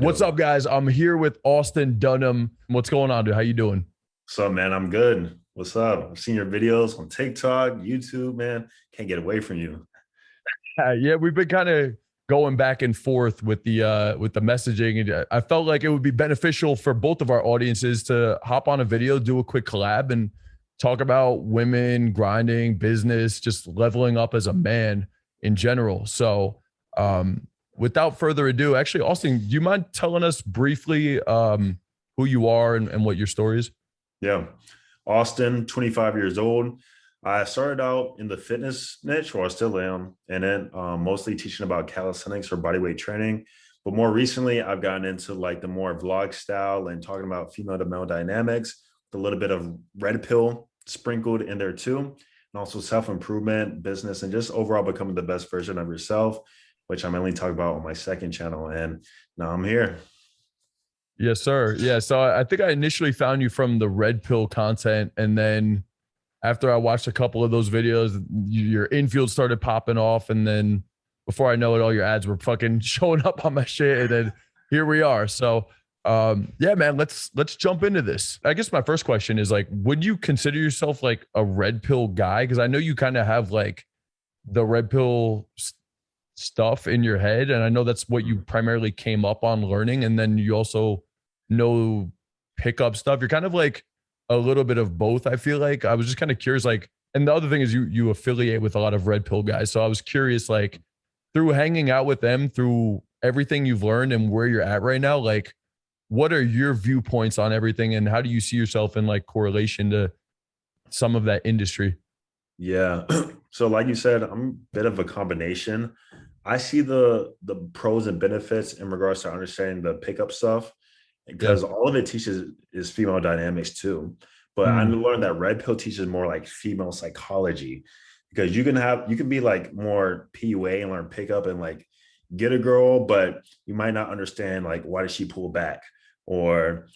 What's Yo, up, guys? I'm here with Austin Dunham. What's going on, dude? How you doing? what's up, man? I'm good. What's up? I've seen your videos on TikTok, YouTube, man. Can't get away from you. Yeah, we've been kind of going back and forth with the messaging, and I felt like it would be beneficial for both of our audiences to hop on a video, do a quick collab, and talk about women, grinding, business, just leveling up as a man in general. So, without further ado, actually, Austin, do you mind telling us briefly who you are and what your story is? Yeah. Austin, 25 years old. I started out in the fitness niche, or I still am, and then mostly teaching about calisthenics or bodyweight training. But more recently, I've gotten into like the more vlog style and talking about female to male dynamics, with a little bit of red pill sprinkled in there too, and also self improvement, business, and just overall becoming the best version of yourself, which I'm mainly talking about on my second channel. And now I'm here. Yes, sir. Yeah. So I think I initially found you from the red pill content. And then after I watched a couple of those videos, your infield started popping off. And then before I know it, all your ads were fucking showing up on my shit. And then here we are. So yeah, man, let's jump into this. I guess my first question is like, would you consider yourself like a red pill guy? Because I know you kind of have like the red pill stuff in your head. And I know that's what you primarily came up on learning. And then you also know pickup stuff. You're kind of like a little bit of both. I feel like I was just kind of curious, like, and the other thing is you affiliate with a lot of red pill guys. So I was curious, like, through hanging out with them, through everything you've learned and where you're at right now, like, what are your viewpoints on everything and how do you see yourself in like correlation to some of that industry? Yeah. So like you said, I'm a bit of a combination. I see the pros and benefits in regards to understanding the pickup stuff Yeah. because all of it teaches is female dynamics too. But I Mm, learned that red pill teaches more like female psychology because you can be like more PUA and learn pickup and like get a girl, but you might not understand like why did she pull back or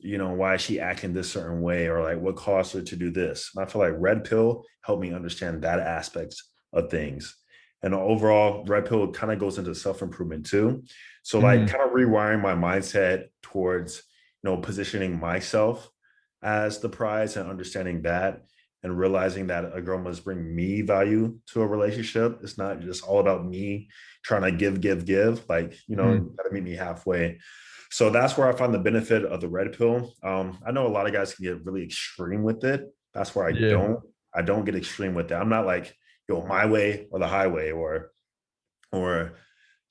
why is she acting this certain way or like what caused her to do this. And I feel like red pill helped me understand that aspect of things. And overall, red pill kind of goes into self-improvement too. So like mm, kind of rewiring my mindset towards positioning myself as the prize and understanding that and realizing that a girl must bring me value to a relationship. It's not just all about me trying to give. Like, mm. you gotta meet me halfway. So that's where I find the benefit of the red pill. I know a lot of guys can get really extreme with it. That's where I Yeah. don't. I don't get extreme with it. I'm not like, my way or the highway or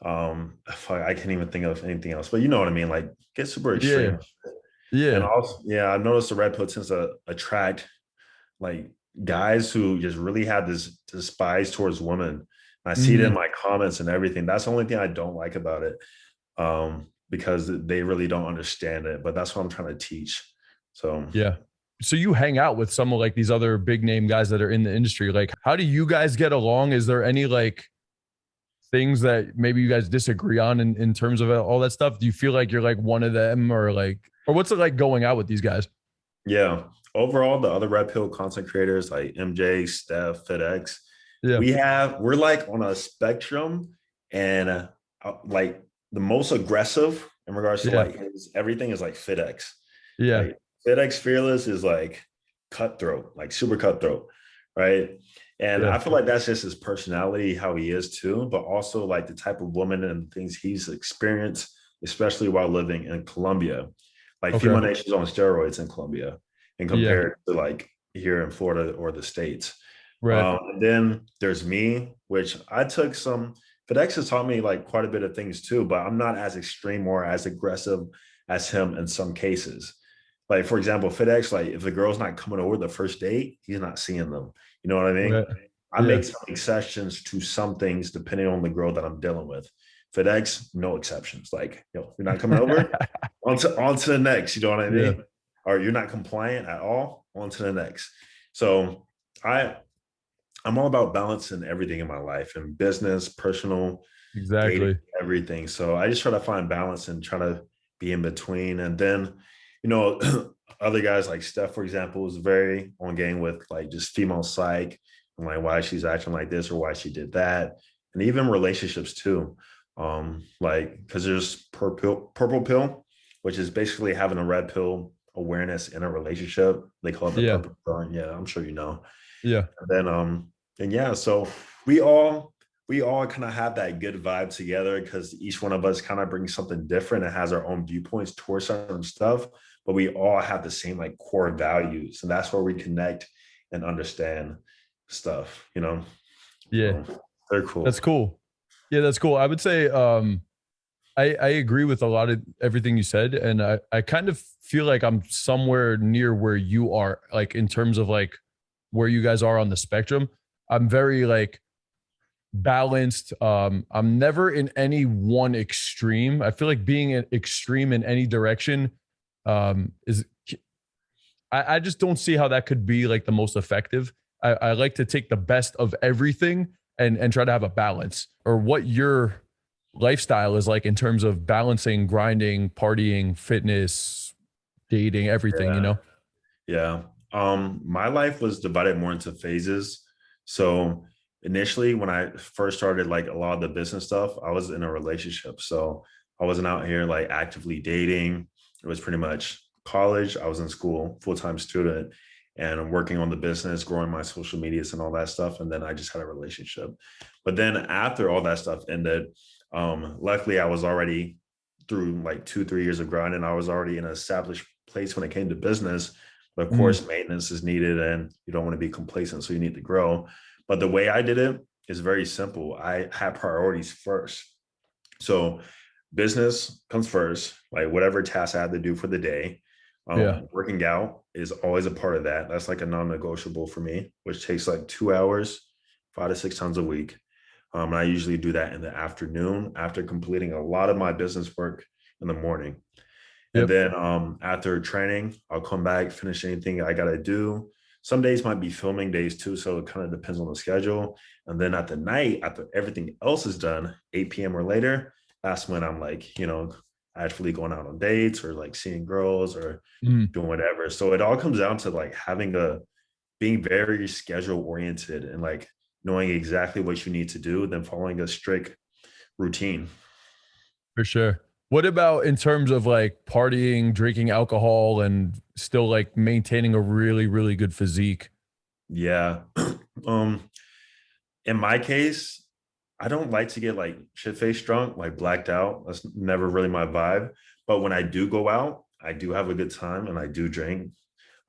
I can't even think of anything else. But you know what I mean? Like get super Yeah. extreme. And Yeah. also, yeah, I've noticed the red pill tends to attract like guys who just really have this despise towards women. I see it in Mm, my comments and everything. That's the only thing I don't like about it. Because they really don't understand it. But that's what I'm trying to teach. So yeah. So you hang out with some of like these other big name guys that are in the industry. Like, how do you guys get along? Is there any like things that maybe you guys disagree on in terms of all that stuff? Do you feel like you're like one of them or like, or what's it like going out with these guys? yeah. Overall, the other red pill content creators like MJ, Steph, FedEx, Yeah. we're like on a spectrum and like the most aggressive in regards to Yeah. like everything is like FedEx. Yeah. Like FedEx Fearless is like cutthroat, like super cutthroat, right? And Yeah. I feel like that's just his personality, how he is too, but also like the type of woman and things he's experienced, especially while living in Colombia. Like Okay. female nations on steroids in Colombia and Yeah. compared to like here in Florida or the States. Right. And then there's me, which I took some. FedEx has taught me like quite a bit of things too, but I'm not as extreme or as aggressive as him in some cases. Like for example, FedEx, like if the girl's not coming over the first date, he's not seeing them. You know what I mean? Right. I Yeah. make some exceptions to some things depending on the girl that I'm dealing with. FedEx, no exceptions. Like, you're not coming over. On to the next. You know what I Yeah. mean? Or you're not compliant at all. On to the next. So I I'm all about balance in everything in my life and business, personal, dating, Exactly. everything. So I just try to find balance and try to be in between. And then, you know, other guys like Steph, for example, is very on game with like just female psych and like why she's acting like this or why she did that. And even relationships too. Like because there's purple pill, which is basically having a red pill awareness in a relationship. They call it the Yeah. purple pill. Yeah, I'm sure you know. Yeah. And then and yeah, so we all we all kind of have that good vibe together because each one of us kind of brings something different and has our own viewpoints towards certain stuff, but we all have the same like core values, and that's where we connect and understand stuff, you know. Yeah. So they're cool. That's cool. Yeah, that's cool. I would say I agree with a lot of everything you said. And I kind of feel like I'm somewhere near where you are, like in terms of like where you guys are on the spectrum. I'm very like balanced. I'm never in any one extreme. I feel like being an extreme in any direction is I just don't see how that could be like the most effective. I like to take the best of everything and try to have a balance, or what your lifestyle is like in terms of balancing grinding, partying, fitness, dating, everything, you Yeah. know? Yeah. My life was divided more into phases. So initially when I first started like a lot of the business stuff, I was in a relationship. So I wasn't out here like actively dating. It was pretty much college. I was in school, full-time student, and I'm working on the business, growing my social medias and all that stuff. And then I just had a relationship. But then after all that stuff ended, luckily I was already through like 2, 3 years of grinding. I was already in an established place when it came to business, but of Mm, course, maintenance is needed and you don't want to be complacent. So you need to grow. But the way I did it is very simple. I had priorities first. So business comes first, like whatever task I had to do for the day. yeah. Working out is always a part of that. That's like a non-negotiable for me, which takes like 2 hours, 5 to 6 times a week. And I usually do that in the afternoon after completing a lot of my business work in the morning. And Yep. then after training, I'll come back, finish anything I got to do. Some days might be filming days too. So it kind of depends on the schedule. And then at the night, after everything else is done, 8 p.m. or later, that's when I'm like, actually going out on dates or like seeing girls or Mm, doing whatever. So it all comes down to like being very schedule oriented and like knowing exactly what you need to do, then following a strict routine. for sure. What about in terms of like partying, drinking alcohol, and still like maintaining a really, really good physique? Yeah. um, in my case, I don't like to get like shit faced drunk, like blacked out. That's never really my vibe. But when I do go out, I do have a good time and I do drink.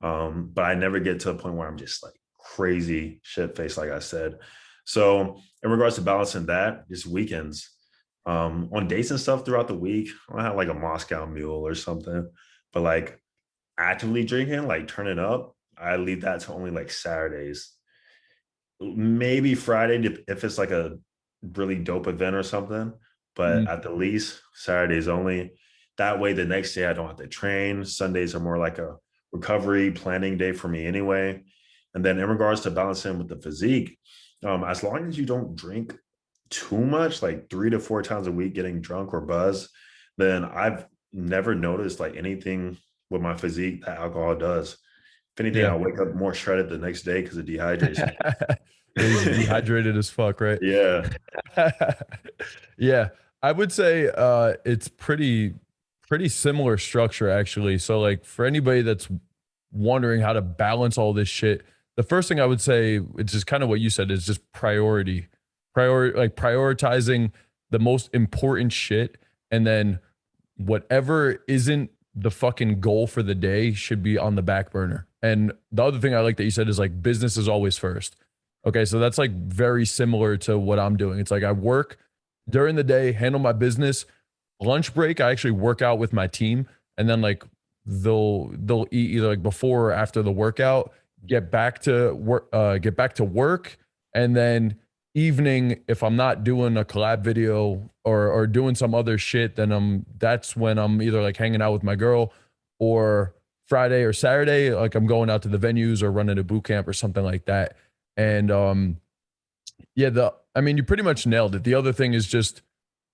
But I never get to a point where I'm just like crazy shit faced, like I said. So in regards to balancing that, just weekends. On dates and stuff throughout the week, I have like a Moscow mule or something. But like actively drinking, like turning up, I leave that to only like Saturdays, maybe Friday if it's like a really dope event or something. But Mm, at the least, Saturdays only. That way, the next day I don't have to train. Sundays are more like a recovery planning day for me anyway. And then in regards to balancing with the physique, as long as you don't drink too much, like 3 to 4 times a week, getting drunk or buzz, then I've never noticed like anything with my physique that alcohol does. If anything, yeah. I'll wake up more shredded the next day because of dehydration. You're just dehydrated as fuck, right? Yeah. Yeah, I would say it's pretty similar structure actually. So like for anybody that's wondering how to balance all this shit, the first thing I would say, it's just kind of what you said, is just like prioritizing the most important shit, and then whatever isn't the fucking goal for the day should be on the back burner. And the other thing I like that you said is like business is always first. Okay, so that's like very similar to what I'm doing. It's like I work during the day, handle my business. Lunch break, I actually work out with my team, and then like they'll eat either like before or after the workout, get back to work, and then evening, if I'm not doing a collab video or doing some other shit, then that's when I'm either like hanging out with my girl, or Friday or Saturday, like I'm going out to the venues or running a boot camp or something like that. And yeah, I mean, you pretty much nailed it. The other thing is just,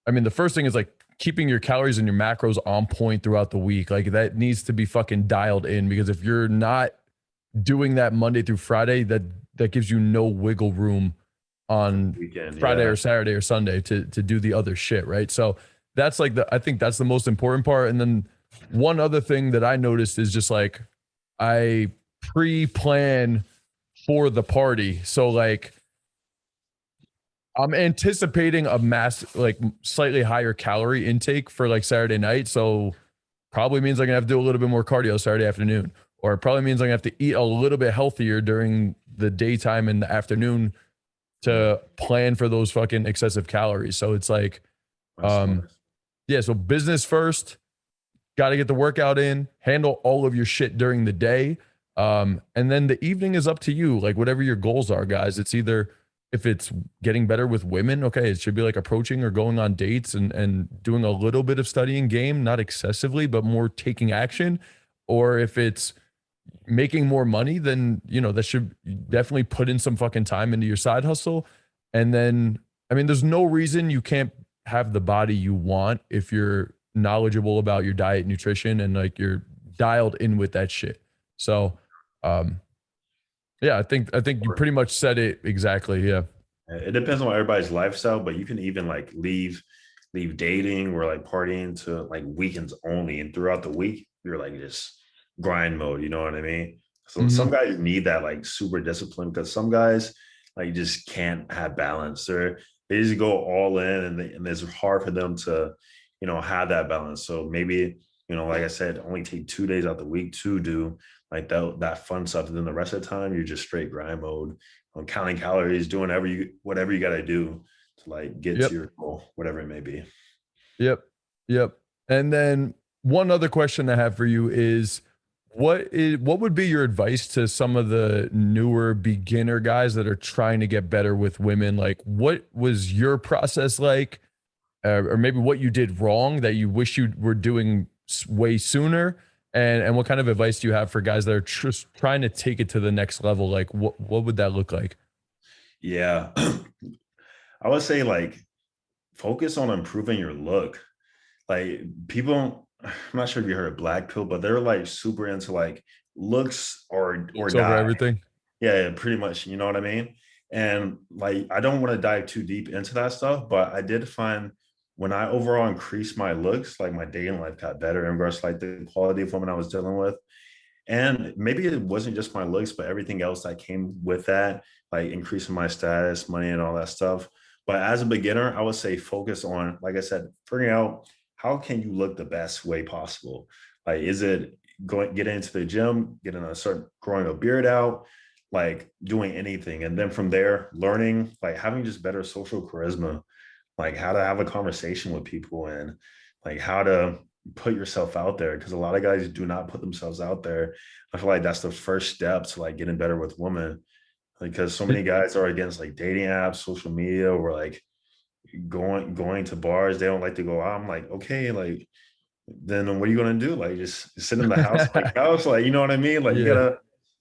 I mean, the first thing is like keeping your calories and your macros on point throughout the week. Like that needs to be fucking dialed in, because if you're not doing that Monday through Friday, that gives you no wiggle room on Weekend, Friday yeah. or Saturday or Sunday to do the other shit, right? So that's like I think that's the most important part. And then one other thing that I noticed is just like I pre-plan for the party. So like I'm anticipating a like slightly higher calorie intake for like Saturday night. So probably means I'm gonna have to do a little bit more cardio Saturday afternoon, or it probably means I'm gonna have to eat a little bit healthier during the daytime and the afternoon Mm, to plan for those fucking excessive calories. So it's like, that's um, smart. yeah. So business first, got to get the workout in, handle all of your shit during the day. And then the evening is up to you, like whatever your goals are, guys. It's either if it's getting better with women, okay, it should be like approaching or going on dates and doing a little bit of studying game, not excessively, but more taking action. Or if it's making more money, then that should definitely put in some fucking time into your side hustle. And then, I mean, there's no reason you can't have the body you want if you're knowledgeable about your diet, nutrition, and like you're dialed in with that shit. So, um, yeah, I think you Or pretty much said it exactly. Yeah. it depends on everybody's lifestyle, but you can even like leave dating or like partying to like weekends only, and throughout the week you're like just grind mode. You know what I mean? So some Hmm. guys need that like super discipline because some guys like just can't have balance. They just go all in, and it's hard for them to have that balance. So maybe like I said, only take 2 days out the week to do like that fun stuff, and then the rest of the time you're just straight grind mode on counting calories, doing whatever you got to do to like get to Yep. your goal, whatever it may be. Yep. Yep. And then one other question I have for you is what would be your advice to some of the newer beginner guys that are trying to get better with women? Like what was your process like? Or maybe what you did wrong that you wish you were doing way sooner? And what kind of advice do you have for guys that are just trying to take it to the next level? Like what would that look like? Yeah. I would say like focus on improving your look. Like people, I'm not sure if you heard of Black Pill, but they're like super into like looks or It's over die. everything. Yeah, yeah, pretty much. You know what I mean? And like, I don't want to dive too deep into that stuff, but I did find when I overall increased my looks, like my dating life got better in regards to like the quality of women I was dealing with. And maybe it wasn't just my looks, but everything else that came with that, like increasing my status, money, and all that stuff. But as a beginner, I would say focus on, like I said, figuring out how can you look the best way possible. Like, is it getting into the gym, getting a certain growing a beard out, like doing anything, and then from there, learning, like having just better social charisma, like how to have a conversation with people, and like how to put yourself out there, because a lot of guys do not put themselves out there. I feel like that's the first step to like getting better with women, because so many guys are against like dating apps, social media, or like going to bars. They don't like to go out. I'm like, okay, like then what are you gonna do? Like just sit in the house on the couch? Like, you know what I mean? Like Yeah.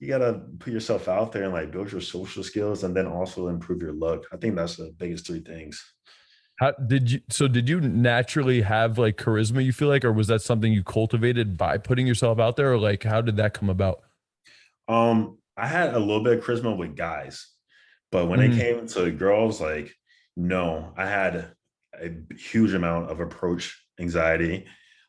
you gotta put yourself out there and like build your social skills, and then also improve your look. I think that's the biggest three things. How did you naturally have like charisma, you feel like, or was that something you cultivated by putting yourself out there, or like how did that come about? I had a little bit of charisma with guys, but when it Mhm. came to girls, like, no, I had a huge amount of approach anxiety.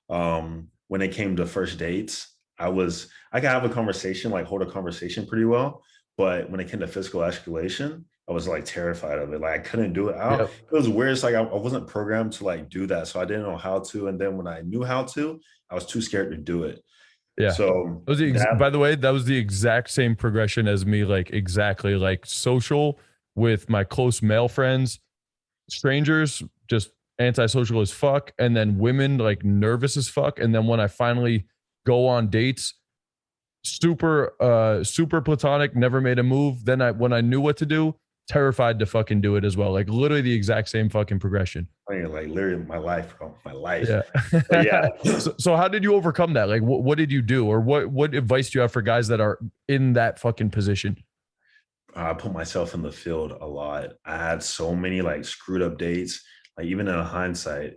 When it came to first dates, I could have a conversation, like hold a conversation pretty well, but when it came to physical escalation, I was like terrified of it. Like I couldn't do it. Yep. It was weird. It's like I wasn't programmed to like do that, so I didn't know how to. And then when I knew how to, I was too scared to do it. Yeah. So It was that by the way, that was the exact same progression as me, like exactly like social with my close male friends, strangers, just antisocial as fuck, and then women like nervous as fuck. And then when I finally go on dates, super platonic, never made a move. Then when I knew what to do, terrified to fucking do it as well. Like literally the exact same fucking progression. I mean, like literally my life, bro, my life. Yeah. But yeah, So how did you overcome that? Like what did you do, or what advice do you have for guys that are in that fucking position? I put myself in the field a lot. I had so many like screwed up dates. Like even in hindsight,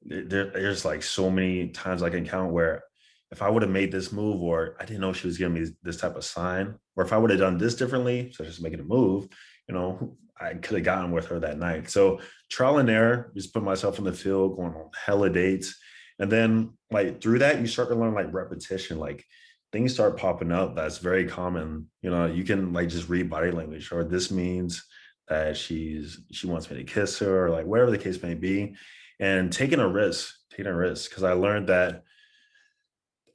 there's like so many times I can count where if I would have made this move, or I didn't know she was giving me this type of sign, or if I would have done this differently, such as making a move, I could have gotten with her that night. So trial and error, just put myself in the field, going on hella dates. And then like through that, you start to learn like repetition, like things start popping up. That's very common. You can like just read body language, or this means that she wants me to kiss her, or like whatever the case may be. And taking a risk. Cause I learned that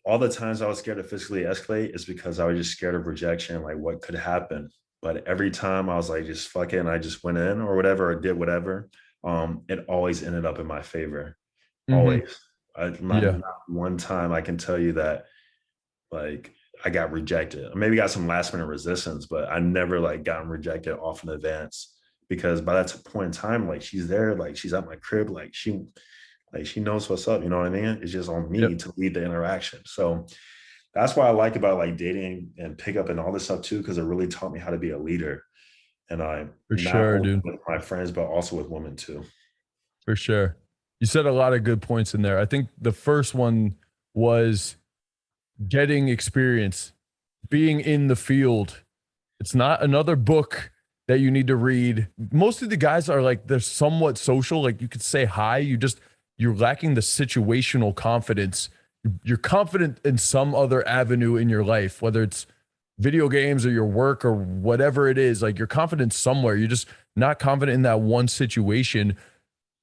all the times I was scared to physically escalate is because I was just scared of rejection, like what could happen. But every time I was like, just fuck it, and I just went in or whatever, or did whatever, it always ended up in my favor. Hmm. Always. Not, Yeah, not one time I can tell you that like I got rejected. I maybe got some last minute resistance, but I never like gotten rejected off in advance, because by that point in time, like she's there, like she's at my crib, like she knows what's up. You know what I mean? It's just on me yep, to lead the interaction. So that's what I like about like dating and pickup and all this stuff too, because it really taught me how to be a leader. And I for not sure, only dude. with my friends, but also with women too. For sure. You said a lot of good points in there. I think the first one was getting experience, being in the field. It's not another book that you need to read. Most of the guys are like, they're somewhat social. Like you could say hi. You're lacking the situational confidence. You're confident in some other avenue in your life, whether it's video games or your work or whatever it is. Like you're confident somewhere. You're just not confident in that one situation.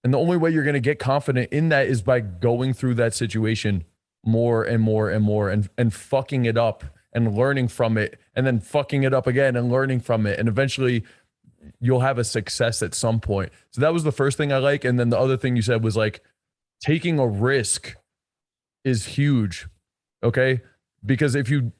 And the only way you're going to get confident in that is by going through that situation more and more and more, and fucking it up and learning from it, and then fucking it up again and learning from it. And eventually you'll have a success at some point. So that was the first thing I like. And then the other thing you said was like taking a risk is huge. Okay. Because if you,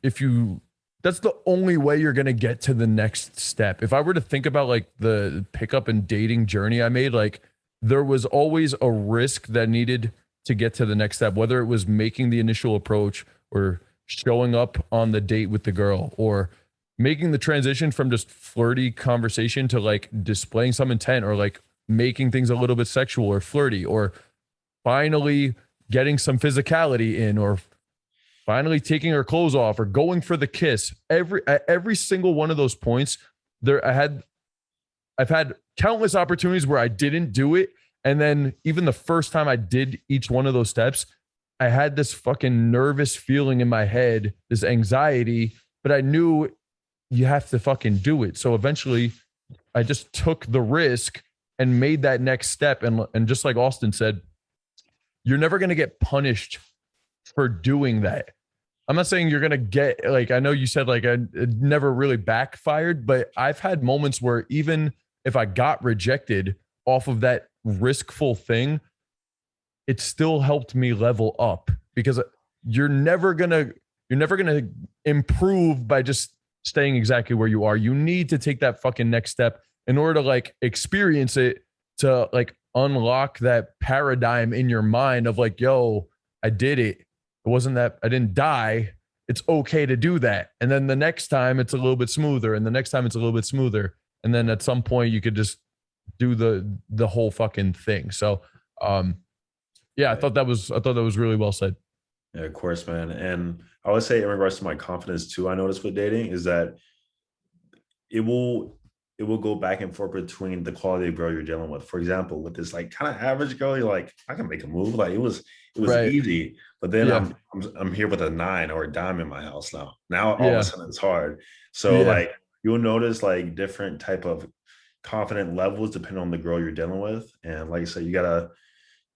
that's the only way you're going to get to the next step. If I were to think about like the pickup and dating journey I made, like there was always a risk that needed to get to the next step, whether it was making the initial approach or showing up on the date with the girl, or making the transition from just flirty conversation to like displaying some intent, or like making things a little bit sexual or flirty, or finally getting some physicality in, or finally taking her clothes off, or going for the kiss. Every single one of those points, there I've had countless opportunities where I didn't do it. And then even the first time I did each one of those steps, I had this fucking nervous feeling in my head, this anxiety, but I knew you have to fucking do it. So eventually I just took the risk and made that next step. And just like Austin said, you're never going to get punished for doing that. I'm not saying you're going to get, like, I know you said like it never really backfired, but I've had moments where even if I got rejected off of that riskful thing, it still helped me level up, because you're never going to improve by just staying exactly where you are. You need to take that fucking next step in order to like experience it, to like unlock that paradigm in your mind of like, yo, I did it. It wasn't that I didn't die. It's okay to do that. And then the next time it's a little bit smoother, and the next time it's a little bit smoother. And then at some point you could just do the whole fucking thing. So yeah, Right. I thought that was really well said. Yeah, of course, man. And I would say in regards to my confidence too, I noticed with dating is that it will it will go back and forth between the quality of girl you're dealing with. For example, with this like kind of average girl, you're like, I can make a move. Like it was Right. easy. But then Yeah. I'm here with a nine or a dime in my house now. Now all of a Yeah. sudden it's hard. So Yeah. like you'll notice like different type of confident levels depending on the girl you're dealing with. And like I said, you gotta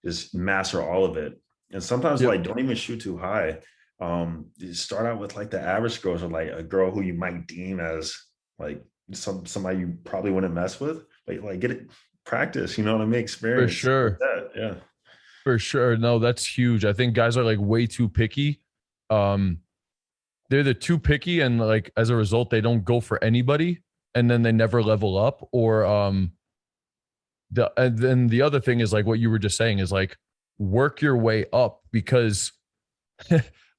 just master all of it. And sometimes Yep. like don't even shoot too high. You start out with like the average girls, or like a girl who you might deem as like somebody you probably wouldn't mess with, but like get it practice, you know what I mean? For Experience like sure. that. Yeah. For sure. No, that's huge. I think guys are like way too picky. Um, they're the too picky, and like as a result, they don't go for anybody, and then they never level up. Or and then the other thing is like what you were just saying is like work your way up, because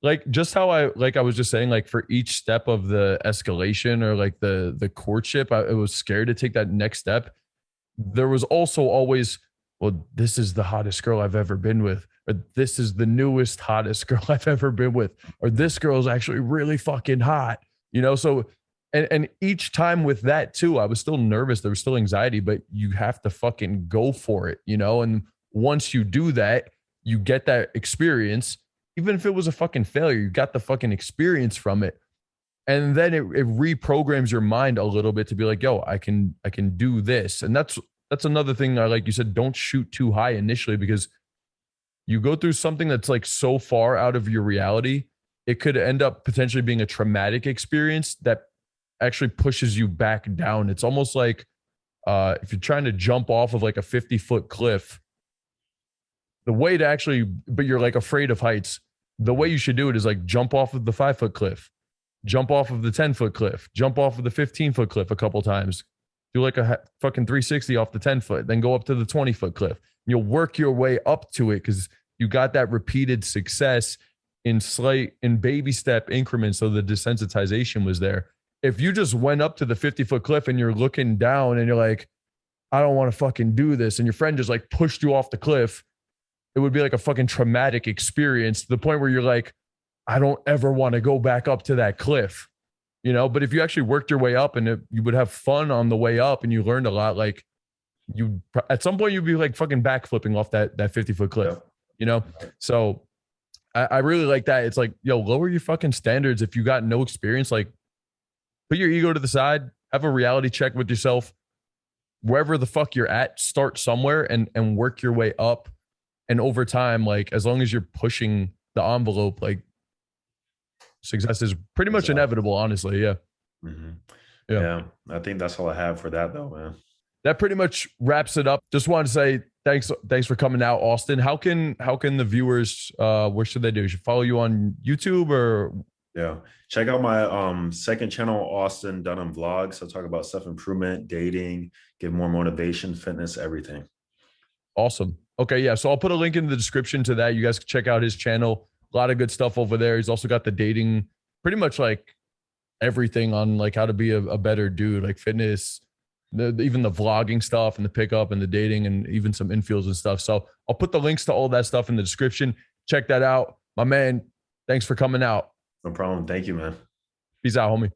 like just how I was just saying, like for each step of the escalation or like the courtship, I was scared to take that next step. There was also always, well, this is the hottest girl I've ever been with, or this is the newest hottest girl I've ever been with, or this girl is actually really fucking hot. So And each time with that too, I was still nervous. There was still anxiety, but you have to fucking go for it, you know? And once you do that, you get that experience. Even if it was a fucking failure, you got the fucking experience from it. And then it reprograms your mind a little bit to be like, yo, I can do this. And that's another thing I like you said, don't shoot too high initially because you go through something that's like so far out of your reality, it could end up potentially being a traumatic experience that actually pushes you back down. It's almost like if you're trying to jump off of like a 50-foot cliff, the way to actually, but you're like afraid of heights, the way you should do it is like jump off of the 5-foot cliff, jump off of the 10-foot cliff, jump off of the 15-foot cliff a couple times, do like a fucking 360 off the 10-foot, then go up to the 20-foot cliff. You'll work your way up to it because you got that repeated success in baby step increments. So the desensitization was there. If you just went up to the 50-foot cliff and you're looking down and you're like, I don't want to fucking do this, and your friend just like pushed you off the cliff, it would be like a fucking traumatic experience to the point where you're like, I don't ever want to go back up to that cliff, you know? But if you actually worked your way up and you would have fun on the way up and you learned a lot, like you, at some point you'd be like fucking backflipping off that 50-foot cliff, you know? So I really like that. It's like, yo, lower your fucking standards. If you got no experience, like put your ego to the side, have a reality check with yourself. Wherever the fuck you're at, start somewhere and work your way up. And over time, like as long as you're pushing the envelope, like success is pretty much inevitable, honestly. Yeah. Mm-hmm. Yeah. I think that's all I have for that though, man. That pretty much wraps it up. Just wanted to say thanks for coming out, Austin. How can the viewers where should they do? Should follow you on YouTube or check out my second channel, Austin Dunham Vlogs. I talk about self-improvement, dating, give more motivation, fitness, everything. Awesome. Okay, yeah. So I'll put a link in the description to that. You guys can check out his channel. A lot of good stuff over there. He's also got the dating, pretty much like everything on like how to be a better dude, like fitness, even the vlogging stuff and the pickup and the dating and even some infields and stuff. So I'll put the links to all that stuff in the description. Check that out. My man, thanks for coming out. No problem. Thank you, man. Peace out, homie.